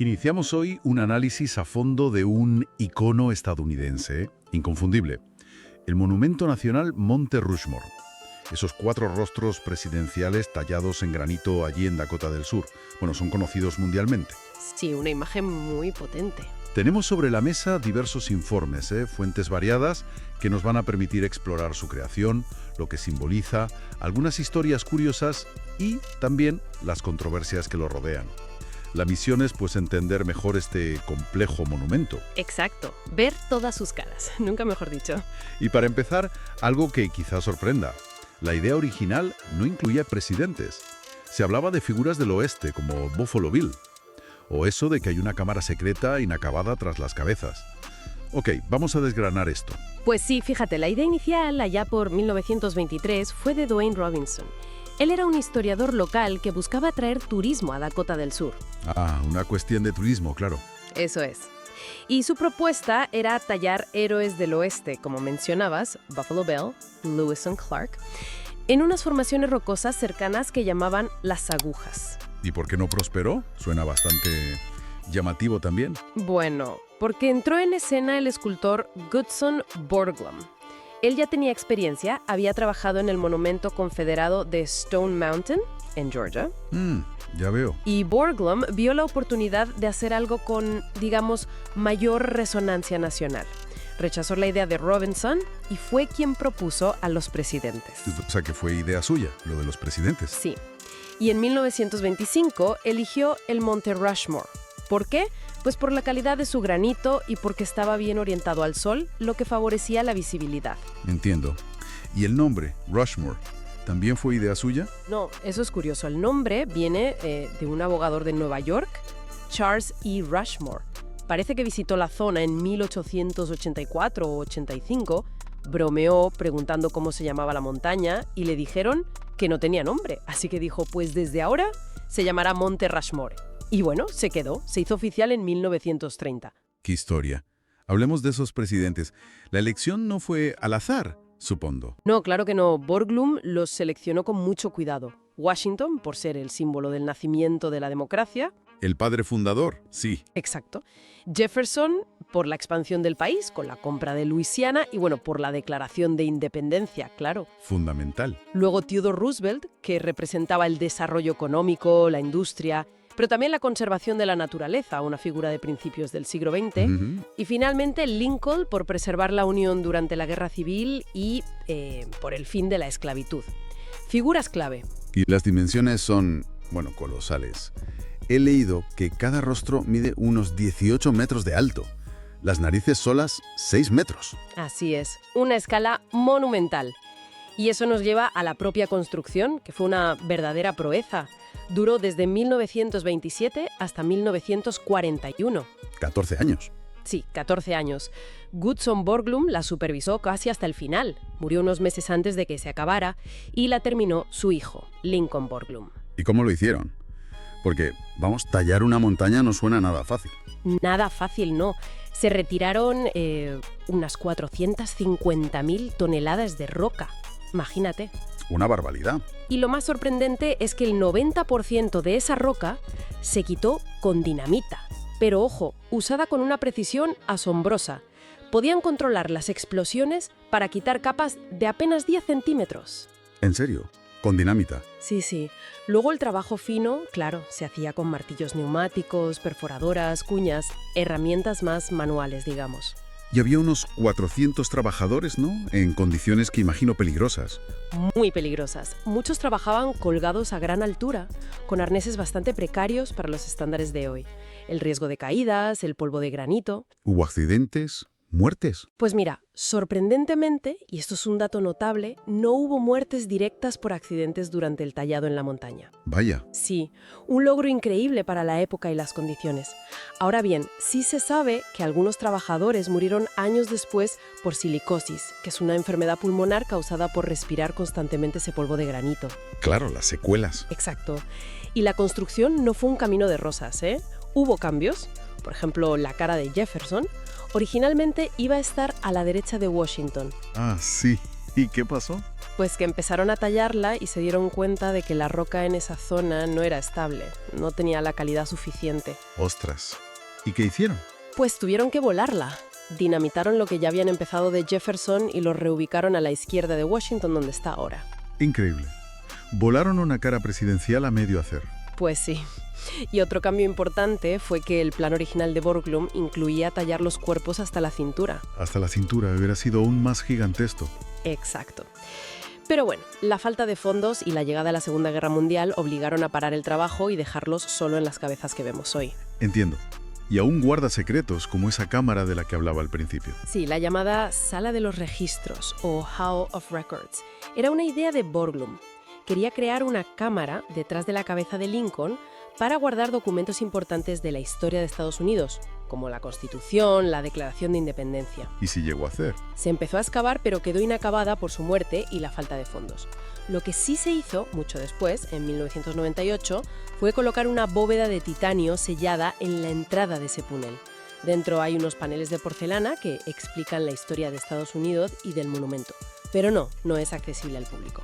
Iniciamos hoy un análisis a fondo de un icono estadounidense, inconfundible, el Monumento Nacional Monte Rushmore. Esos 4 rostros presidenciales tallados en granito allí en Dakota del Sur. Bueno, son conocidos mundialmente. Sí, una imagen muy potente. Tenemos sobre la mesa diversos informes, fuentes variadas, que nos van a permitir explorar su creación, lo que simboliza, algunas historias curiosas y también las controversias que lo rodean. La misión es, pues, entender mejor este complejo monumento. Exacto, ver todas sus caras, nunca mejor dicho. Y para empezar, algo que quizás sorprenda. La idea original no incluía presidentes. Se hablaba de figuras del oeste, como Buffalo Bill. O eso de que hay una cámara secreta inacabada tras las cabezas. Ok, vamos a desgranar esto. Pues sí, fíjate, la idea inicial, allá por 1923, fue de Dwayne Robinson. Él era un historiador local que buscaba atraer turismo a Dakota del Sur. Ah, una cuestión de turismo, claro. Eso es. Y su propuesta era tallar héroes del oeste, como mencionabas, Buffalo Bill, Lewis and Clark, en unas formaciones rocosas cercanas que llamaban las agujas. ¿Y por qué no prosperó? Suena bastante llamativo también. Bueno, porque entró en escena el escultor Gutzon Borglum. Él ya tenía experiencia, había trabajado en el monumento confederado de Stone Mountain, en Georgia. Ya veo. Y Borglum vio la oportunidad de hacer algo con, digamos, mayor resonancia nacional. Rechazó la idea de Robinson y fue quien propuso a los presidentes. O sea, que fue idea suya, lo de los presidentes. Sí. Y en 1925 eligió el Monte Rushmore. ¿Por qué? Pues por la calidad de su granito y porque estaba bien orientado al sol, lo que favorecía la visibilidad. Entiendo. ¿Y el nombre, Rushmore, también fue idea suya? No, eso es curioso. El nombre viene de un abogado de Nueva York, Charles E. Rushmore. Parece que visitó la zona en 1884 o 85, bromeó preguntando cómo se llamaba la montaña y le dijeron que no tenía nombre. Así que dijo, pues desde ahora se llamará Monte Rushmore. Y bueno, se quedó, se hizo oficial en 1930. ¡Qué historia! Hablemos de esos presidentes. La elección no fue al azar, supongo. No, claro que no. Borglum los seleccionó con mucho cuidado. Washington, por ser el símbolo del nacimiento de la democracia. El padre fundador, sí. Exacto. Jefferson, por la expansión del país, con la compra de Luisiana y, bueno, por la declaración de independencia, claro. Fundamental. Luego Theodore Roosevelt, que representaba el desarrollo económico, la industria, pero también la conservación de la naturaleza, una figura de principios del siglo XX. Y finalmente Lincoln, por preservar la Unión durante la Guerra Civil y por el fin de la esclavitud. Figuras clave. Y las dimensiones son, bueno, colosales. He leído que cada rostro mide unos 18 metros de alto. Las narices solas, 6 metros. Así es, una escala monumental. Y eso nos lleva a la propia construcción, que fue una verdadera proeza. Duró desde 1927 hasta 1941. 14 años. Sí, 14 años. Gutzon Borglum la supervisó casi hasta el final. Murió unos meses antes de que se acabara y la terminó su hijo, Lincoln Borglum. ¿Y cómo lo hicieron? Porque, vamos, tallar una montaña no suena nada fácil. Nada fácil, no. Se retiraron unas 450.000 toneladas de roca. Imagínate. Una barbaridad. Y lo más sorprendente es que el 90% de esa roca se quitó con dinamita. Pero ojo, usada con una precisión asombrosa. Podían controlar las explosiones para quitar capas de apenas 10 centímetros. ¿En serio? ¿Con dinamita? Sí. Luego el trabajo fino, claro, se hacía con martillos neumáticos, perforadoras, cuñas, herramientas más manuales, digamos. Y había unos 400 trabajadores, ¿no? En condiciones que imagino peligrosas. Muy peligrosas. Muchos trabajaban colgados a gran altura, con arneses bastante precarios para los estándares de hoy. El riesgo de caídas, el polvo de granito. ¿Hubo accidentes? ¿Muertes? Pues mira, sorprendentemente, y esto es un dato notable, no hubo muertes directas por accidentes durante el tallado en la montaña. Vaya. Sí, un logro increíble para la época y las condiciones. Ahora bien, sí se sabe que algunos trabajadores murieron años después por silicosis, que es una enfermedad pulmonar causada por respirar constantemente ese polvo de granito. Claro, las secuelas. Exacto. Y la construcción no fue un camino de rosas, ¿eh? Hubo cambios. Por ejemplo, la cara de Jefferson originalmente iba a estar a la derecha de Washington. Ah, sí. ¿Y qué pasó? Pues que empezaron a tallarla y se dieron cuenta de que la roca en esa zona no era estable, no tenía la calidad suficiente. ¡Ostras! ¿Y qué hicieron? Pues tuvieron que volarla. Dinamitaron lo que ya habían empezado de Jefferson y lo reubicaron a la izquierda de Washington, donde está ahora. Increíble. Volaron una cara presidencial a medio hacer. Pues sí. Y otro cambio importante fue que el plan original de Borglum incluía tallar los cuerpos hasta la cintura. Hasta la cintura hubiera sido aún más gigantesco. Exacto. Pero bueno, la falta de fondos y la llegada de la Segunda Guerra Mundial obligaron a parar el trabajo y dejarlos solo en las cabezas que vemos hoy. Entiendo. Y aún guarda secretos, como esa cámara de la que hablaba al principio. Sí, la llamada Sala de los Registros, o Hall of Records, era una idea de Borglum. Quería crear una cámara detrás de la cabeza de Lincoln para guardar documentos importantes de la historia de Estados Unidos, como la Constitución, la Declaración de Independencia. ¿Y si llegó a hacer? Se empezó a excavar, pero quedó inacabada por su muerte y la falta de fondos. Lo que sí se hizo, mucho después, en 1998, fue colocar una bóveda de titanio sellada en la entrada de ese túnel. Dentro hay unos paneles de porcelana que explican la historia de Estados Unidos y del monumento. Pero no es accesible al público.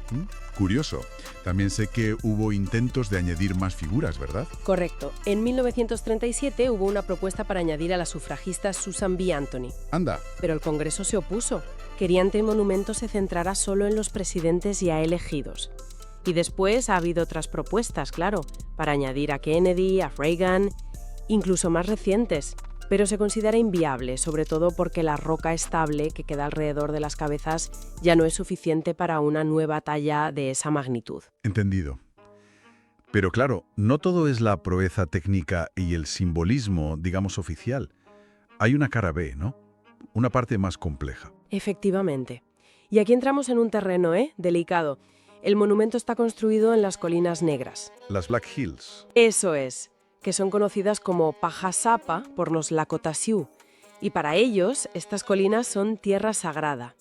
Curioso. También sé que hubo intentos de añadir más figuras, ¿verdad? Correcto. En 1937 hubo una propuesta para añadir a la sufragista Susan B. Anthony. Anda. Pero el Congreso se opuso. Querían que el monumento se centrara solo en los presidentes ya elegidos. Y después ha habido otras propuestas, claro, para añadir a Kennedy, a Reagan, incluso más recientes. Pero se considera inviable, sobre todo porque la roca estable que queda alrededor de las cabezas ya no es suficiente para una nueva talla de esa magnitud. Entendido. Pero claro, no todo es la proeza técnica y el simbolismo, digamos, oficial. Hay una cara B, ¿no? Una parte más compleja. Efectivamente. Y aquí entramos en un terreno, delicado. El monumento está construido en las Colinas Negras. Las Black Hills. Eso es, que son conocidas como Pajasapa por los Lakota Sioux. Y para ellos, estas colinas son tierra sagrada.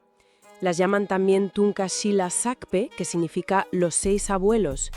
Las llaman también Tunkashila Sakpe, que significa los 6 abuelos.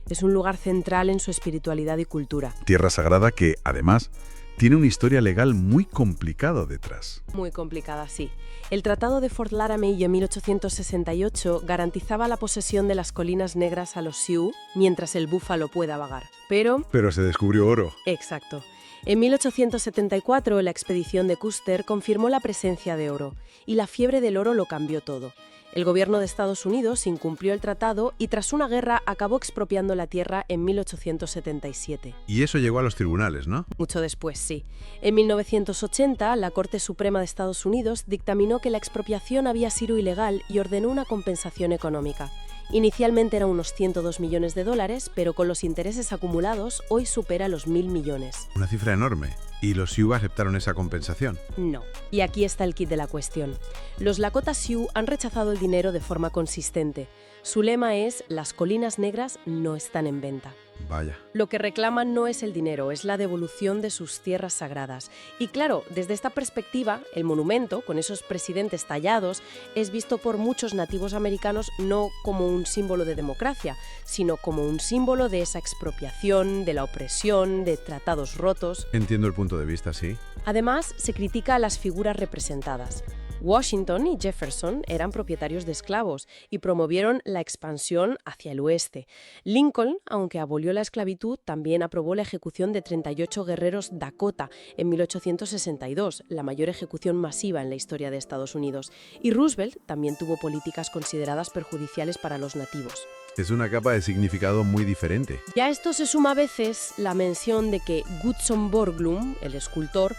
Es un lugar central en su espiritualidad y cultura. Tierra sagrada que, además, tiene una historia legal muy complicada detrás. Muy complicada, sí. El Tratado de Fort Laramie en 1868 garantizaba la posesión de las Colinas Negras a los Sioux mientras el búfalo pueda vagar. Pero se descubrió oro. Exacto. En 1874, la expedición de Custer confirmó la presencia de oro, y la fiebre del oro lo cambió todo. El gobierno de Estados Unidos incumplió el tratado y tras una guerra acabó expropiando la tierra en 1877. Y eso llegó a los tribunales, ¿no? Mucho después, sí. En 1980, la Corte Suprema de Estados Unidos dictaminó que la expropiación había sido ilegal y ordenó una compensación económica. Inicialmente eran unos $102 millones, pero con los intereses acumulados hoy supera los 1.000 millones. Una cifra enorme. ¿Y los Sioux aceptaron esa compensación? No. Y aquí está el quid de la cuestión. Los Lakota Sioux han rechazado el dinero de forma consistente. Su lema es: las colinas negras no están en venta. Vaya. Lo que reclaman no es el dinero, es la devolución de sus tierras sagradas. Y claro, desde esta perspectiva, el monumento, con esos presidentes tallados, es visto por muchos nativos americanos no como un símbolo de democracia, sino como un símbolo de esa expropiación, de la opresión, de tratados rotos. Entiendo el punto de vista, sí. Además, se critica a las figuras representadas. Washington y Jefferson eran propietarios de esclavos y promovieron la expansión hacia el oeste. Lincoln, aunque abolió la esclavitud, también aprobó la ejecución de 38 guerreros Dakota en 1862, la mayor ejecución masiva en la historia de Estados Unidos. Y Roosevelt también tuvo políticas consideradas perjudiciales para los nativos. Es una capa de significado muy diferente. Y a esto se suma a veces la mención de que Gutzon Borglum, el escultor,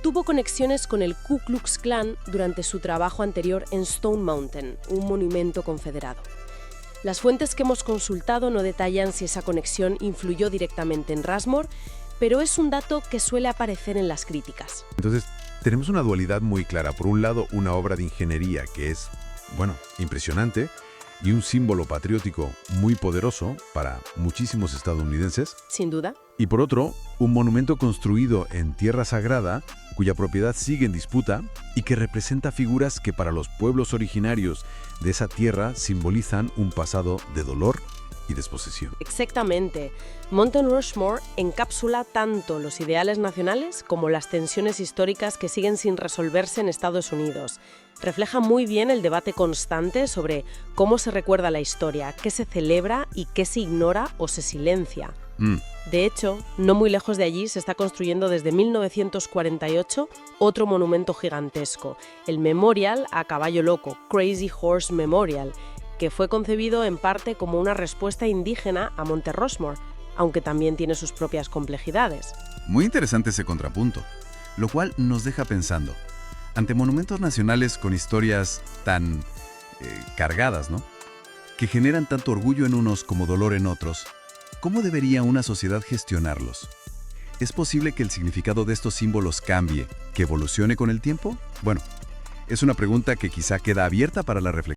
tuvo conexiones con el Ku Klux Klan durante su trabajo anterior en Stone Mountain, un monumento confederado. Las fuentes que hemos consultado no detallan si esa conexión influyó directamente en Rushmore, pero es un dato que suele aparecer en las críticas. Entonces, tenemos una dualidad muy clara. Por un lado, una obra de ingeniería que es, impresionante, y un símbolo patriótico muy poderoso para muchísimos estadounidenses. Sin duda. Y por otro, un monumento construido en tierra sagrada, cuya propiedad sigue en disputa y que representa figuras que para los pueblos originarios de esa tierra simbolizan un pasado de dolor y desposesión. Exactamente. Mount Rushmore encapsula tanto los ideales nacionales como las tensiones históricas que siguen sin resolverse en Estados Unidos. Refleja muy bien el debate constante sobre cómo se recuerda la historia, qué se celebra y qué se ignora o se silencia. De hecho, no muy lejos de allí se está construyendo desde 1948 otro monumento gigantesco, el Memorial a Caballo Loco, Crazy Horse Memorial, que fue concebido en parte como una respuesta indígena a Monte Rushmore, aunque también tiene sus propias complejidades. Muy interesante ese contrapunto, lo cual nos deja pensando, ante monumentos nacionales con historias tan cargadas, ¿no?, que generan tanto orgullo en unos como dolor en otros, ¿cómo debería una sociedad gestionarlos? ¿Es posible que el significado de estos símbolos cambie, que evolucione con el tiempo? Bueno, es una pregunta que quizá queda abierta para la reflexión.